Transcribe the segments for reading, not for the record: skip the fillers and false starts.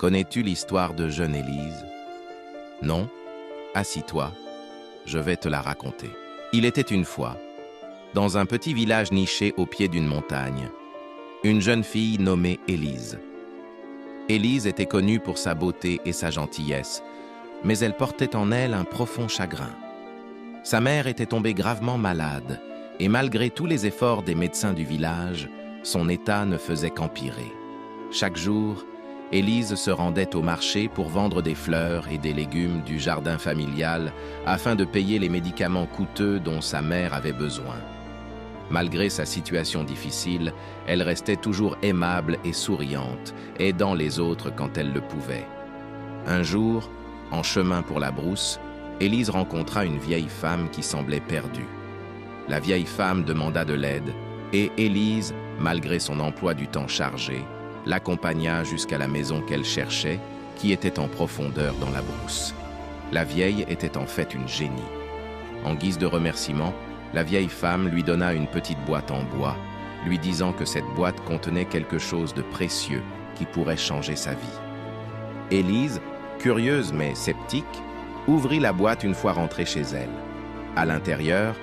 Connais-tu l'histoire de jeune Élise? Non? Assis-toi, je vais te la raconter. Il était une fois, dans un petit village niché au pied d'une montagne, une jeune fille nommée Élise. Élise était connue pour sa beauté et sa gentillesse, mais elle portait en elle un profond chagrin. Sa mère était tombée gravement malade, et malgré tous les efforts des médecins du village, son état ne faisait qu'empirer. Chaque jour, Élise se rendait au marché pour vendre des fleurs et des légumes du jardin familial afin de payer les médicaments coûteux dont sa mère avait besoin. Malgré sa situation difficile, elle restait toujours aimable et souriante, aidant les autres quand elle le pouvait. Un jour, en chemin pour la brousse, Élise rencontra une vieille femme qui semblait perdue. La vieille femme demanda de l'aide et Élise, malgré son emploi du temps chargé, l'accompagna jusqu'à la maison qu'elle cherchait, qui était en profondeur dans la brousse. La vieille était en fait une génie. En guise de remerciement, la vieille femme lui donna une petite boîte en bois, lui disant que cette boîte contenait quelque chose de précieux qui pourrait changer sa vie. Élise, curieuse mais sceptique, ouvrit la boîte une fois rentrée chez elle. À l'intérieur,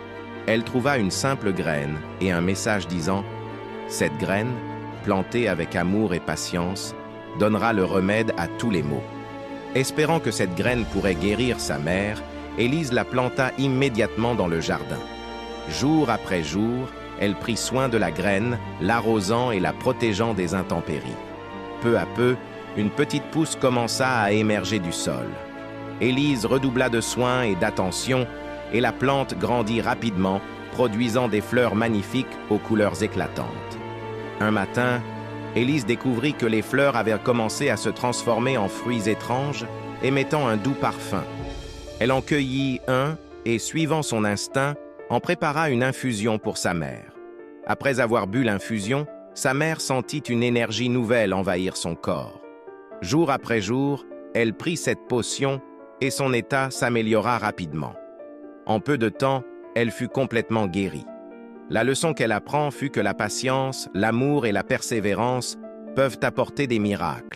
elle trouva une simple graine et un message disant « Cette graine, plantée avec amour et patience, donnera le remède à tous les maux. » Espérant que cette graine pourrait guérir sa mère, Élise la planta immédiatement dans le jardin. Jour après jour, elle prit soin de la graine, l'arrosant et la protégeant des intempéries. Peu à peu, une petite pousse commença à émerger du sol. Élise redoubla de soins et d'attention, et la plante grandit rapidement, produisant des fleurs magnifiques aux couleurs éclatantes. Un matin, Élise découvrit que les fleurs avaient commencé à se transformer en fruits étranges, émettant un doux parfum. Elle en cueillit un et, suivant son instinct, en prépara une infusion pour sa mère. Après avoir bu l'infusion, sa mère sentit une énergie nouvelle envahir son corps. Jour après jour, elle prit cette potion et son état s'améliora rapidement. En peu de temps, elle fut complètement guérie. La leçon qu'elle apprend fut que la patience, l'amour et la persévérance peuvent apporter des miracles.